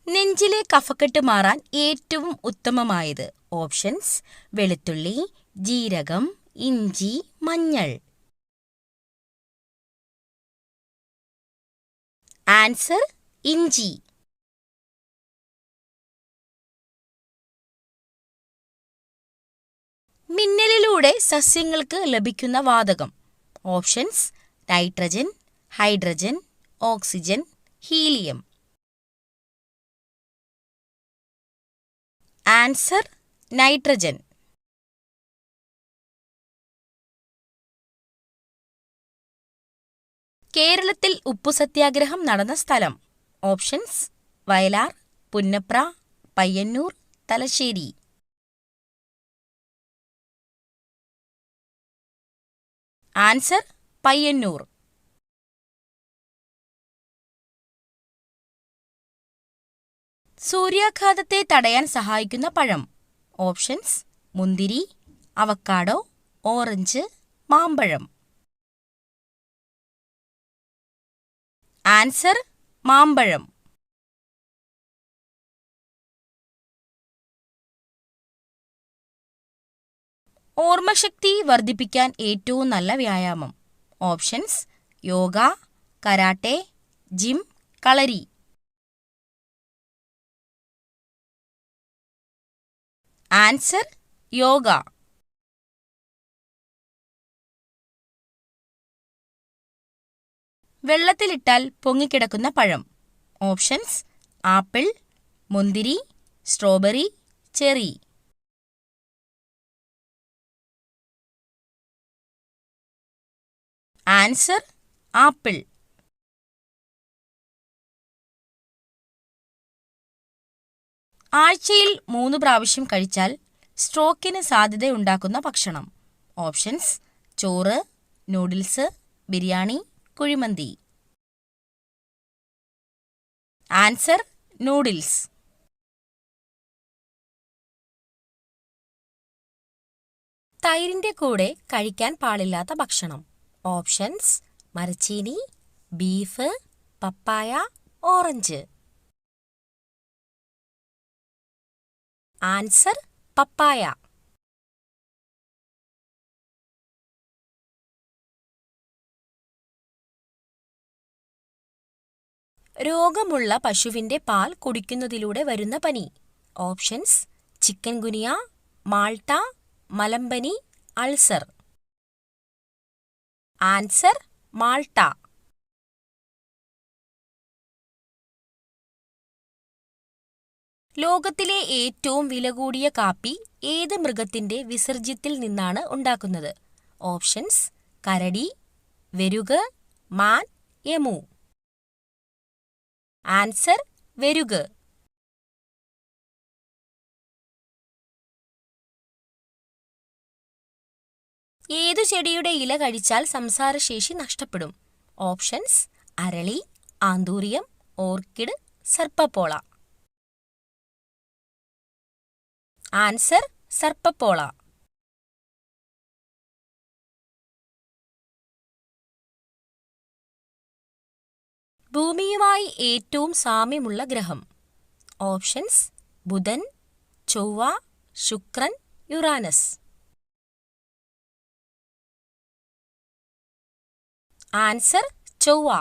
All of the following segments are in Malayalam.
നെഞ്ചിലെ കഫക്കെട്ട് മാറാൻ ഏറ്റവും ഉത്തമമായത്. ഓപ്ഷൻസ്: വെളുത്തുള്ളി, ജീരകം, ഇഞ്ചി, മഞ്ഞൾ. ആൻസർ: ഇഞ്ചി. മിന്നലിലൂടെ സസ്യങ്ങൾക്ക് ലഭിക്കുന്ന വാതകം. Options: nitrogen, hydrogen, oxygen, helium. Answer: nitrogen. കേരളത്തിൽ ഉപ്പു സത്യാഗ്രഹം നടന്ന സ്ഥലം. ഓപ്ഷൻസ്: വയലാർ, പുന്നപ്ര, പയ്യന്നൂർ, തലശ്ശേരി. ആൻസർ: പയ്യന്നൂർ. സൂര്യാഘാതത്തെ തടയാൻ സഹായിക്കുന്ന പഴം. ഓപ്ഷൻസ്: മുന്തിരി, അവക്കാഡോ, ഓറഞ്ച്, മാമ്പഴം. ആൻസർ: മാമ്പഴം. ഓർമ്മശക്തി വർദ്ധിപ്പിക്കാൻ ഏറ്റവും നല്ല വ്യായാമം. ഓപ്ഷൻസ്: യോഗ, കരാട്ടെ, ജിം, കളരി. Answer: yoga. വെള്ളത്തിലിട്ടാൽ പൊങ്ങിക്കിടക്കുന്ന പഴം. ഓപ്ഷൻസ്: ആപ്പിൾ, മുന്തിരി, സ്ട്രോബെറി, ചെറി. Answer: apple. ആഴ്ചയിൽ 3 പ്രാവശ്യം കഴിച്ചാൽ സ്ട്രോക്കിന് സാധ്യതയുണ്ടാക്കുന്ന ഭക്ഷണം. ഓപ്ഷൻസ്: ചോറ്, noodles, biryani, kuzhimanthi. Answer: noodles. തൈരിന്റെ കൂടെ കഴിക്കാൻ പാടില്ലാത്ത ഭക്ഷണം. ഓപ്ഷൻസ്: മരച്ചീനി, beef, papaya, orange. Answer: papaya. രോഗമുള്ള പശുവിന്റെ പാൽ കുടിക്കുന്നതിലൂടെ വരുന്ന പനി. ഓപ്ഷൻസ്: ചിക്കൻ ഗുനിയ, മാൾട്ട, മലമ്പനി, അൾസർ. Answer: Malta. ലോകത്തിലെ ഏറ്റവും വില കൂടിയ കാപ്പി ഏത് മൃഗത്തിന്റെ വിസർജ്യത്തിൽ നിന്നാണ് ഉണ്ടാക്കുന്നത്? ഓപ്ഷൻസ്: കരടി, വെരുക്, മാൻ, എമു. ആൻസർ: വെരുക്. ഏതു ചെടിയുടെ ഇല കഴിച്ചാൽ സംസാരശേഷി നഷ്ടപ്പെടും? ഓപ്ഷൻസ്: അരളി, ആന്തൂറിയം, ഓർക്കിഡ്, സർപ്പപ്പോള. ആൻസർ: സർപ്പപ്പോള. ഭൂമിയുമായി ഏറ്റവും സാമ്യമുള്ള ഗ്രഹം. ഓപ്ഷൻസ്: ബുധൻ, ചൊവ്വ, ശുക്രൻ, യുറാനസ്. ആൻസർ: ചൊവ്വ.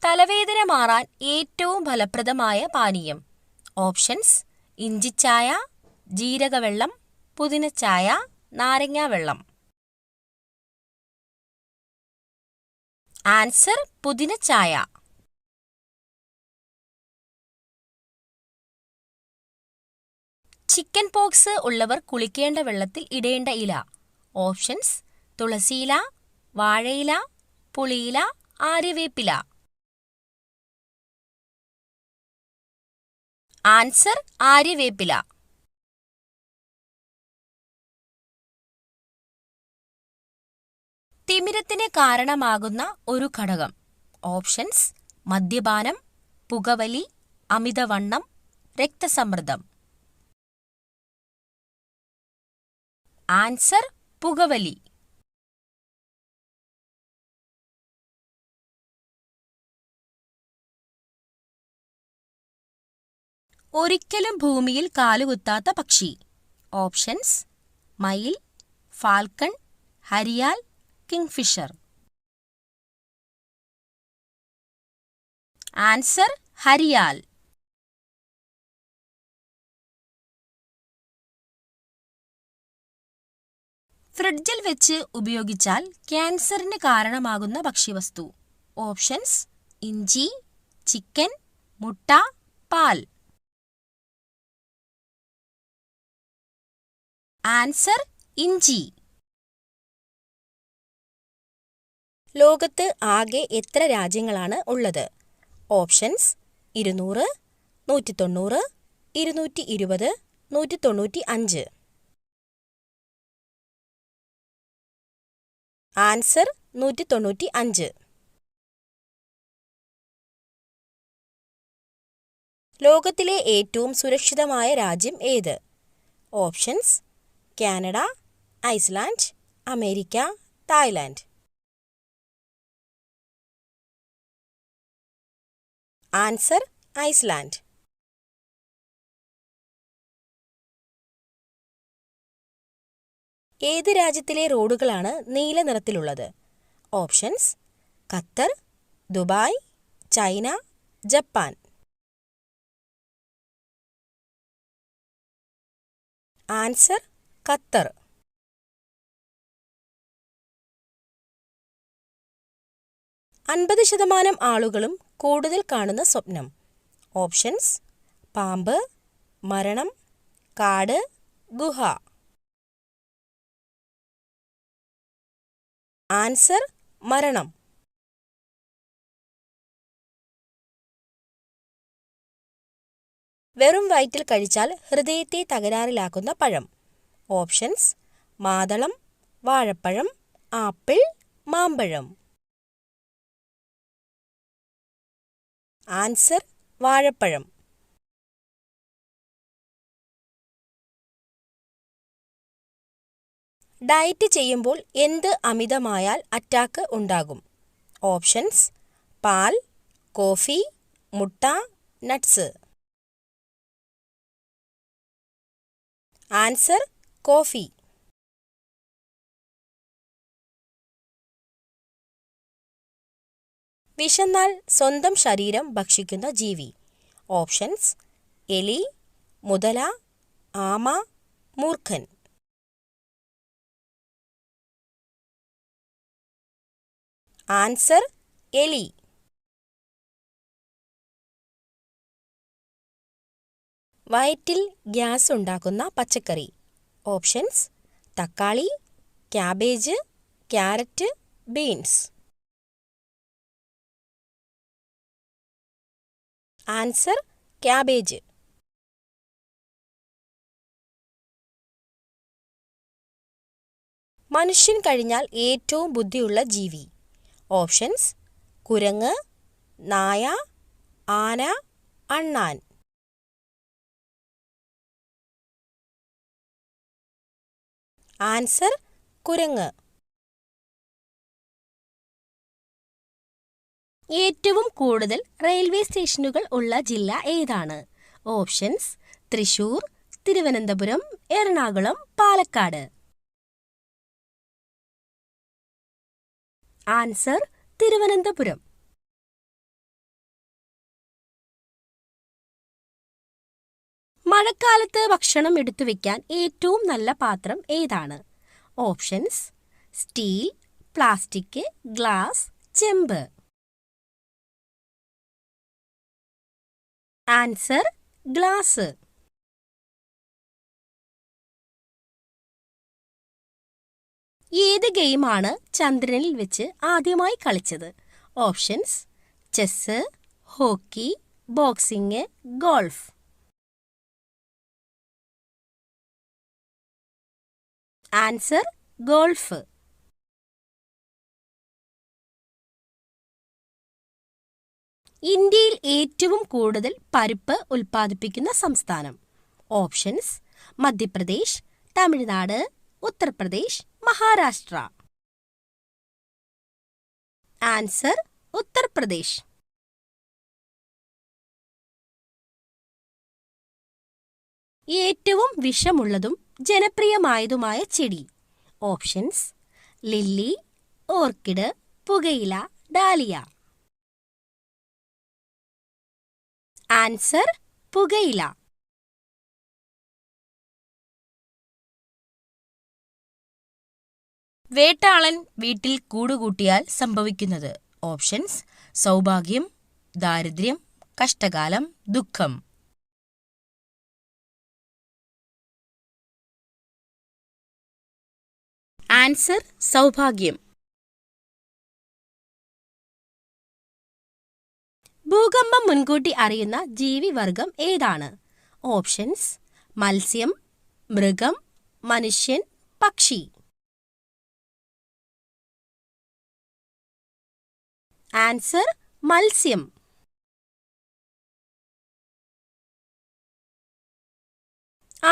തലവേദന മാറാൻ ഏറ്റവും ഫലപ്രദമായ പാനീയം. ഓപ്ഷൻസ്: ഇഞ്ചിച്ചായ, ജീരകവെള്ളം, പുതിനച്ചായ, നാരങ്ങാവെള്ളം. ആൻസർ: പുതിനച്ചായ. ചിക്കൻ പോക്സ് ഉള്ളവർ കുളിക്കേണ്ട വെള്ളത്തിൽ ഇടേണ്ട ഇല. ഓപ്ഷൻസ്: തുളസിയില, വാഴയില, പുളിയില, ആര്യവേപ്പില. ആൻസർ: ആര്യവേപ്പില. തിമിരത്തിന് കാരണമാകുന്ന ഒരു ഘടകം. ഓപ്ഷൻസ്: മദ്യപാനം, പുകവലി, അമിതവണ്ണം, രക്തസമ്മർദ്ദം. ആൻസർ: പുകവലി. ഒരിക്കലും ഭൂമിയിൽ കാലുകുത്താത്ത പക്ഷി. ഓപ്ഷൻസ്: മയിൽ, ഫാൽക്കൺ, ഹരിയാൽ, കിങ്ഫിഷർ. ആൻസർ: ഹരിയാൽ. ഫ്രിഡ്ജിൽ വെച്ച് ഉപയോഗിച്ചാൽ ക്യാൻസറിന് കാരണമാകുന്ന ഭക്ഷ്യവസ്തു. ഓപ്ഷൻസ്: ഇഞ്ചി, ചിക്കൻ, മുട്ട, പാൽ. ആൻസർ: ഇഞ്ചി. ലോകത്ത് ആകെ എത്ര രാജ്യങ്ങളാണ് ഉള്ളത്? ഓപ്ഷൻസ്: 200, 190, 220, 195. ആൻസർ: 195. ലോകത്തിലെ ഏറ്റവും സുരക്ഷിതമായ രാജ്യം ഏത്? Options: Canada, Iceland, America, Thailand. Answer: Iceland. ഏത് രാജ്യത്തിലെ റോഡുകളാണ് നീല നിറത്തിലുള്ളത്? Options: Qatar, Dubai, China, Japan. Answer: Qatar. %50 ആളുകളും കൂടുതൽ കാണുന്ന സ്വപ്നം. ഓപ്ഷൻസ്: പാമ്പ്, മരണം, കാട്, ഗുഹ. ആൻസർ: മരണം. വെറും വയറ്റിൽ കഴിച്ചാൽ ഹൃദയത്തെ തകരാറിലാക്കുന്ന പഴം. ഓപ്ഷൻസ്: മാതളം, വാഴപ്പഴം, ആപ്പിൾ, മാമ്പഴം. ആൻസർ: വാഴപ്പഴം. ഡയറ്റ് ചെയ്യുമ്പോൾ എന്ത് അമിതമായാൽ അറ്റാക്ക് ഉണ്ടാകും? ഓപ്ഷൻസ്: പാൽ, കോഫി, മുട്ട, നട്ട്സ്. Answer: coffee. വിശന്നാൽ സ്വന്തം ശരീരം ഭക്ഷിക്കുന്ന ജീവി. ഓപ്ഷൻസ്: എലി, മുതല, ആമ, മൂർഖൻ. ആൻസർ: എലി. വയറ്റിൽ ഗ്യാസ് ഉണ്ടാക്കുന്ന പച്ചക്കറി. ഓപ്ഷൻസ്: തക്കാളി, cabbage, carrot, beans. Answer: cabbage. മനുഷ്യൻ കഴിഞ്ഞാൽ ഏറ്റവും ബുദ്ധിയുള്ള ജീവി. ഓപ്ഷൻസ്: കുരങ്ങ്, നായ, ആന, അണ്ണാൻ. ആൻസർ: കുരങ്ങ്. ഏറ്റവും കൂടുതൽ റെയിൽവേ സ്റ്റേഷനുകൾ ഉള്ള ജില്ല ഏതാണ്? ഓപ്ഷൻസ്: തൃശൂർ, തിരുവനന്തപുരം, എറണാകുളം, പാലക്കാട്. ആൻസർ: തിരുവനന്തപുരം. മഴക്കാലത്ത് ഭക്ഷണം എടുത്തുവെക്കാൻ ഏറ്റവും നല്ല പാത്രം ഏതാണ്? ഓപ്ഷൻസ്: സ്റ്റീൽ, പ്ലാസ്റ്റിക്, ഗ്ലാസ്, ചെമ്പ്. Answer: glass. ഏത് ഗെയിമാണ് ചന്ദ്രനിൽ വെച്ച് ആദ്യമായി കളിച്ചത്? Options: chess, hockey, boxing, golf. Answer: golf. ഇന്ത്യയിൽ ഏറ്റവും കൂടുതൽ പരിപ്പ് ഉൽപ്പാദിപ്പിക്കുന്ന സംസ്ഥാനം. ഓപ്ഷൻസ്: മധ്യപ്രദേശ്, തമിഴ്നാട്, ഉത്തർപ്രദേശ്, മഹാരാഷ്ട്ര. ആൻസർ: ഉത്തർപ്രദേശ്. ഏറ്റവും വിഷമുള്ളതും ജനപ്രിയമായതുമായ ചെടി. ഓപ്ഷൻസ്: ലില്ലി, ഓർക്കിഡ്, പുകയില, ഡാലിയ. ആൻസർ: പുകയില. വേട്ടാളൻ വീട്ടിൽ കൂടുകൂട്ടിയാൽ സംഭവിക്കുന്നത്. ഓപ്ഷൻസ്: സൗഭാഗ്യം, ദാരിദ്ര്യം, കഷ്ടകാലം, ദുഃഖം. ആൻസർ: സൗഭാഗ്യം. ഭൂകമ്പം മുൻകൂട്ടി അറിയുന്ന ജീവിവർഗം ഏതാണ്? ഓപ്ഷൻസ്: മത്സ്യം, മൃഗം, മനുഷ്യൻ, പക്ഷി. ആൻസർ: മത്സ്യം.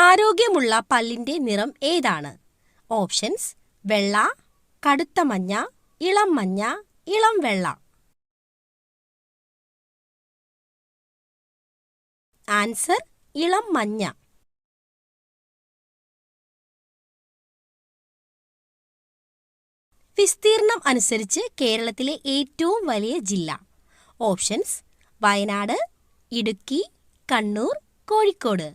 ആരോഗ്യമുള്ള പല്ലിന്റെ നിറം ഏതാണ്? ഓപ്ഷൻസ്: വെള്ള, കടുത്ത മഞ്ഞ, ഇളം മഞ്ഞ, ഇളം വെള്ള. ആൻസർ: ഇളം മഞ്ഞ. വിസ്തീർണം അനുസരിച്ച് കേരളത്തിലെ ഏറ്റവും വലിയ ജില്ല. ഓപ്ഷൻസ്: വയനാട്, ഇടുക്കി, കണ്ണൂർ, കോഴിക്കോട്.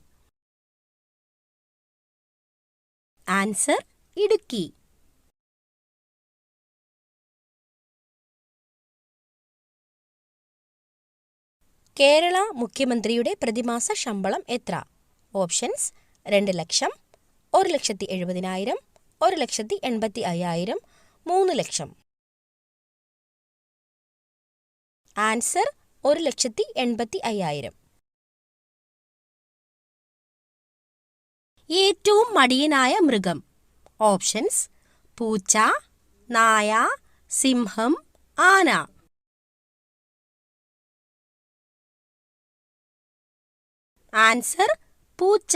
ആൻസർ: ഇടുക്കി. കേരള മുഖ്യമന്ത്രിയുടെ പ്രതിമാസ ശമ്പളം എത്ര? ഓപ്ഷൻസ്: 2 ലക്ഷം, 1,70,000, 1,85,000, 3 ലക്ഷം. ആൻസർ: 1,85,000. ഏറ്റവും മടിയനായ മൃഗം. ഓപ്ഷൻസ്: പൂച്ച, നായ, സിംഹം, ആന. ആൻസർ: പൂച്ച.